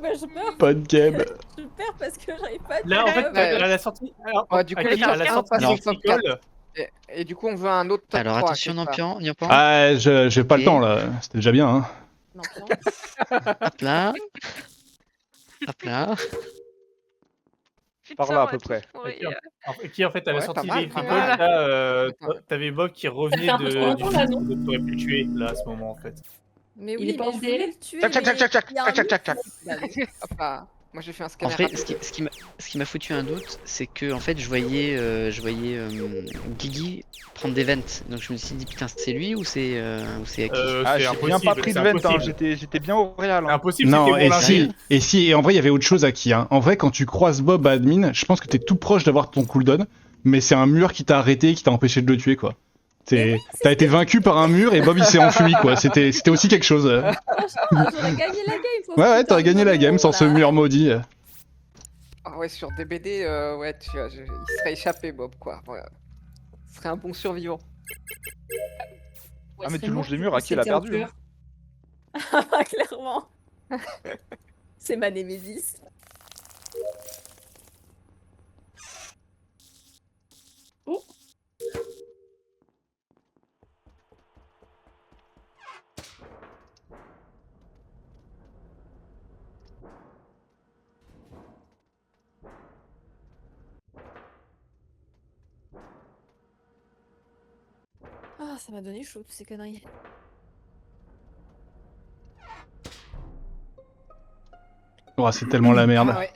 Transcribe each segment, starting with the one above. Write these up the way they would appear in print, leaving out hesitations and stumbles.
bah je meurs. Pas de game. Je perds parce que j'arrive pas à Là, en fait, tuer. à la sortie. Alors, du coup, à le top la 1 sortie passe du au top 4. Psychol, Et du coup, on veut un autre top Alors 3. attention, Niampan. Ah, j'ai pas le Ok. temps là, c'était déjà bien. Hein. Non, pion. Hop là. Hop là. Par là à peu près. qui en fait à la Ouais, sortie pas mal, des pas Psychol, mal. là, t'avais Bob qui revenait Ça fait un peu trop longtemps, là, non du t'aurais pu le tuer là à ce moment en fait. Mais Il oui, est pas mais en je voulais DL? le tuer. Tchac, tchac, mais tchac, tchac, il y a un tchac, tchac, tchac. mur. Hop là. Moi, j'ai fait un En scanner vrai, rapide. ce qui m'a foutu un doute, c'est que en fait, je voyais Guigui prendre des vents. Donc je me suis dit, putain, c'est lui ou c'est Aki Ah, C'est j'ai impossible, bien pas pris de c'est vent, hein. impossible. J'étais bien au réal. C'est Hein. impossible, Non, c'était et mon si, linge. et en vrai, il y avait autre chose à qui. Hein. En vrai, quand tu croises Bob à admin, je pense que t'es tout proche d'avoir ton cooldown, mais c'est un mur qui t'a arrêté, qui t'a empêché de le tuer, quoi. T'as été vaincu par un mur et Bob il s'est enfui, quoi. C'était aussi quelque chose. Franchement, j'aurais gagné la game. sauf Ouais, putain t'aurais de gagné la game numéro, sans ce là. mur maudit. Ah ouais, sur DBD, ouais, il serait échappé, Bob, quoi. Ouais. Ce serait un bon survivant. Ah, mais tu longes les murs, Aki, elle a perdu. Hein. Ah bah clairement. C'est ma némésis. Ah, ça m'a donné chaud, toutes ces conneries. Oh, c'est tellement la merde. Ah ouais,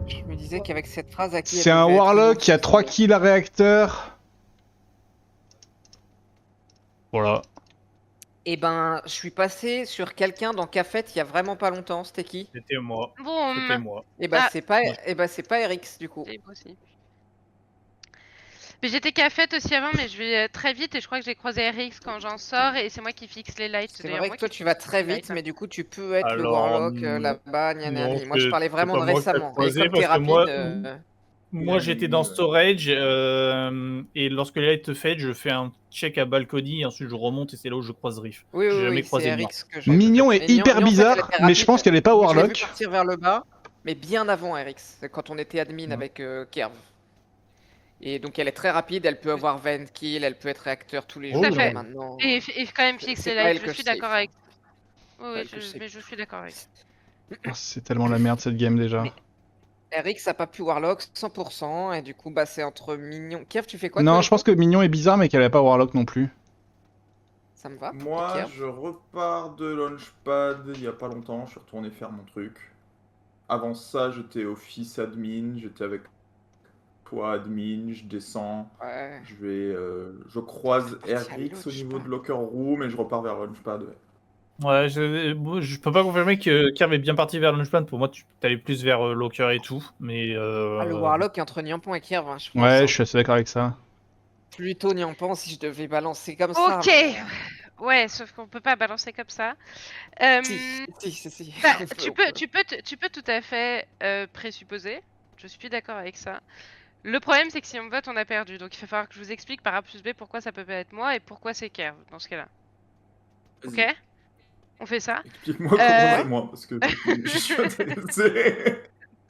je me disais qu'avec cette phrase, Aki... C'est un Warlock qui a 3 kills à réacteur. Voilà. Eh ben, je suis passé sur quelqu'un dans Cafette il y a vraiment pas longtemps. C'était qui? C'était moi. Bon, C'était moi. Eh ben, Ah. c'est pas Erix, du coup. c'est moi aussi. Mais j'étais cafette aussi avant, mais je vais très vite et je crois que j'ai croisé RX quand j'en sors et c'est moi qui fixe les lights. C'est D'ailleurs, vrai moi que toi qui tu vas fixe très les vite, lights. mais du coup tu peux être le Alors, Warlock là-bas, gna gna non, gna. Moi je parlais vraiment de c'est pas moi qui ai récemment. Et croisé comme parce t'es que rapide, moi j'étais dans storage et lorsque les lights te fait, je fais un check à balcony et ensuite je remonte et c'est là où je croise Riff. oui, J'ai oui, jamais oui, croisé c'est de RX que je... Mignon est Mais hyper Mignon, en fait, bizarre, elle était mais je pense rapide. qu'elle est pas Moi, je l'ai vu Warlock. partir vers le bas, mais bien avant RX, c'est quand on était admin avec Kerv. Et donc elle est très rapide, elle peut avoir 20 kills, elle peut être réacteur tous les Oh, jours Tout à fait. maintenant. Et quand même fixe C'est les pas lights, elle que je suis je save. d'accord avec. Oui, elle que je save. mais je suis d'accord avec. Oh, c'est tellement la merde cette game déjà. Mais RX a pas pu Warlock 100%, et du coup bah c'est entre Mignon... Kev, tu fais quoi Non, toi, je pense que Mignon est bizarre, mais qu'elle est pas Warlock non plus. Ça me va. Moi, Et Kev je repars de Launchpad il y a pas longtemps, je suis retourné faire mon truc. Avant ça, j'étais office admin, j'étais avec toi admin, je descends, Ouais. je croise parti à RX au niveau Launchpad. de Locker Room et je repars vers Launchpad. Ouais. Ouais, je peux pas confirmer que Kerv est bien parti vers Launchpad. Pour moi, tu allais plus vers Locker et tout, mais Ah, le Warlock est entre Niampan et Kerv, hein, je pense. Ouais, hein. je suis assez d'accord avec ça. Plutôt Niampan si je devais balancer comme ça. Ok. mais- Ouais, sauf qu'on peut pas balancer comme ça. Si. Bah, On peut, tu on peux, peut. tu peux tout à fait présupposer. Je suis d'accord avec ça. Le problème, c'est que si on vote, on a perdu. Donc il va falloir que je vous explique par A plus B pourquoi ça peut pas être moi et pourquoi c'est Kerv dans ce cas-là. Ok? Vas-y, On fait ça? explique-moi comment c'est moi, parce que je suis intéressé.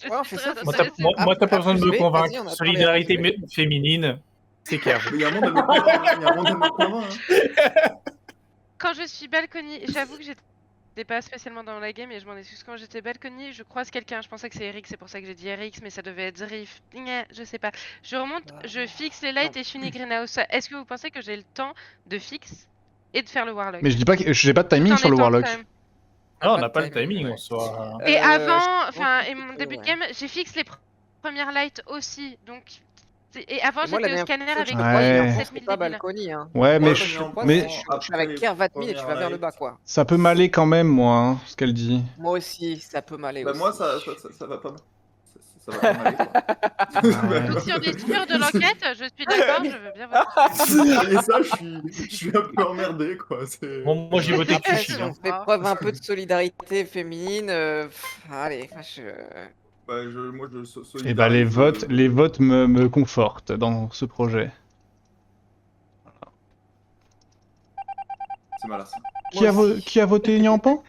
Je Ouais, on suis fait ça, très on moi, fait ça. intéressée. moi, t'as pas besoin de me Vas-y, convaincre. on a parlé Solidarité après. féminine, c'est Kerv. Mais il y a un monde à me convaincre, il y a un monde à me convaincre. Hein. Quand je suis balcony, j'avoue que j'étais pas spécialement dans la game et je m'en excuse. Quand j'étais balcony, je croise quelqu'un. Je pensais que c'est Eric, c'est pour ça que j'ai dit Eric, mais ça devait être Zrif. Je sais pas. Je remonte, je fixe les lights non. et je finis Greenhouse. Est-ce que vous pensez que j'ai le temps de fixe et de faire le Warlock? Mais je dis pas que j'ai pas de timing Tout en sur le étant Warlock. quand même. Ah, on n'a pas le timing ouais. en soi. Et avant, je enfin, pense et mon que, début de ouais. game, j'ai fixe les premières lights aussi. Donc, et avant, Et moi, la j'étais au dernière scanner fois que avec je te croise, Ouais. Niampan, 7000 c'est pas débiles. balcony, hein. Ouais, mais Moi, je- Niampan, mais- Je suis avec Kerv admin et tu vas vers le bas, quoi. ça peut m'aller quand même, moi, hein, ce qu'elle dit. Moi aussi, ça peut m'aller Bah aussi. moi, ça va pas. Ça va pas m'aller, quoi. Ouais. Donc, si on est sûr de l'enquête, je suis d'accord, je veux bien voter. Si vous voyez ça, je suis un peu emmerdé, quoi. Bon, moi, j'ai voté Après, Kushi. si Hein. on fait preuve un peu de solidarité féminine, allez, Bah, moi, je Et bah les solidarise, votes me confortent dans ce projet. C'est malasse. Qui a voté Niampan?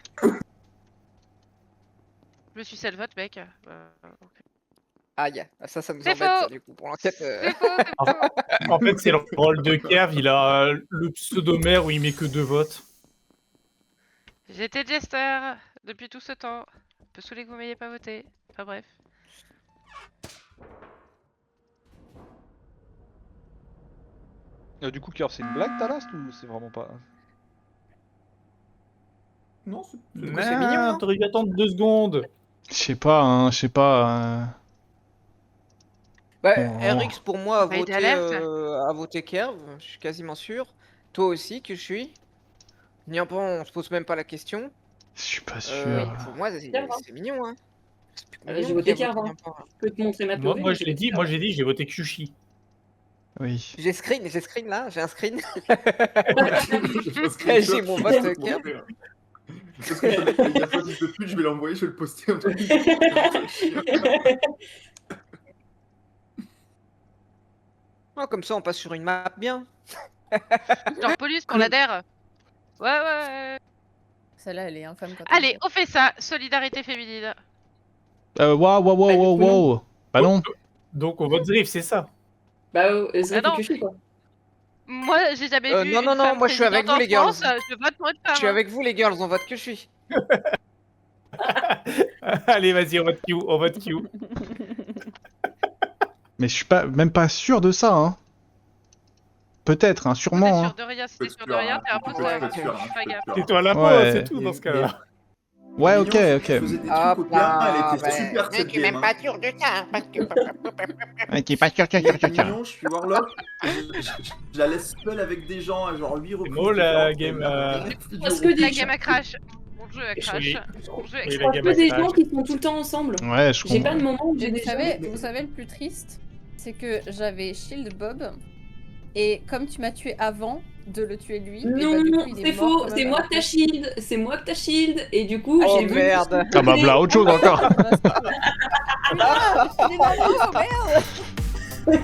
me suis le vote, mec. Aïe, ça nous C'est embête, faux. ça, du coup, pour l'enquête. C'est faux, c'est faux. En fait, c'est le rôle de Kerv, il a le pseudo-maire où il met que 2 votes. J'étais jester depuis tout ce temps. Un peu saoulé que vous m'ayez pas voté. Enfin bref. Du coup, Curve, c'est une blague, ta last ou c'est vraiment pas. Non, c'est coup, c'est mignon, hein. T'aurais dû attendre 2 secondes. Je sais pas, hein, je sais pas. Bah, Oh. RX pour moi Bah, il était alerte. a voté Kerv, je suis quasiment sûr. Toi aussi que je suis. Niampan, on se pose même pas la question. Je suis pas sûr. Pour moi, c'est mignon, hein. C'est plus J'ai mignon voté qui a Kerv, hein. Niampan. Je peux te montrer ma Moi, POV, moi, mais je l'ai dit, j'ai voté Kyushi. Oui. J'ai screen là, j'ai un screen. J'ai J'ai mon vote Kerv. Parce que je savais que la dernière fois que je peux plus, je vais l'envoyer, je vais le poster. Oh, comme ça, on passe sur une map bien. Genre police pour la DER. Ouais. Celle-là, elle est infâme quand Allez, on fait ça. Solidarité féminine. Wow. Bah non. Donc, on vote Zrif, c'est ça. Bah, c'est Ah non. que je suis, quoi. Moi, j'ai jamais vu. non, une non, femme moi, je suis avec présidente vous, les en girls. France, je vote pour une femme. Je suis avec vous, les girls, on vote que je suis. Allez, vas-y, on vote Q. Mais je suis même pas sûr de ça, hein. Peut-être, hein, T'es sûrement. sûr Hein. de rien, si t'es sûr de rien, t'es un peu ça. Fais gaffe. Tais-toi la peau, Ouais. c'est tout dans ce cas-là. Ouais, ok. Je faisais des Ah, trucs au bien, elle était bah, super cette game. Hein. sûr de ça, parce que... Ok, pas sûr. Mignon, je suis Warlock, je la laisse seule avec des gens, genre 8 reprises. beau, la différentes, game, et Parce que La des game a crash. Mon jeu a crash. Oui. Mon jeu a Oui, crash. la croise game que a des crash. gens qui sont tout le temps ensemble. Ouais, je J'ai pas comprends. de moment où j'ai des Vous savez, le plus triste, c'est que j'avais shield Bob, et comme tu m'as tué avant de le tuer lui, et Non, bah, du coup, il est c'est mort faux, quand c'est même moi après. que t'as shield, c'est moi que t'as shield, et du coup, Oh, j'ai vu... merde. Ah bah, voilà, autre chose encore. Putain, il est dans l'eau, merde.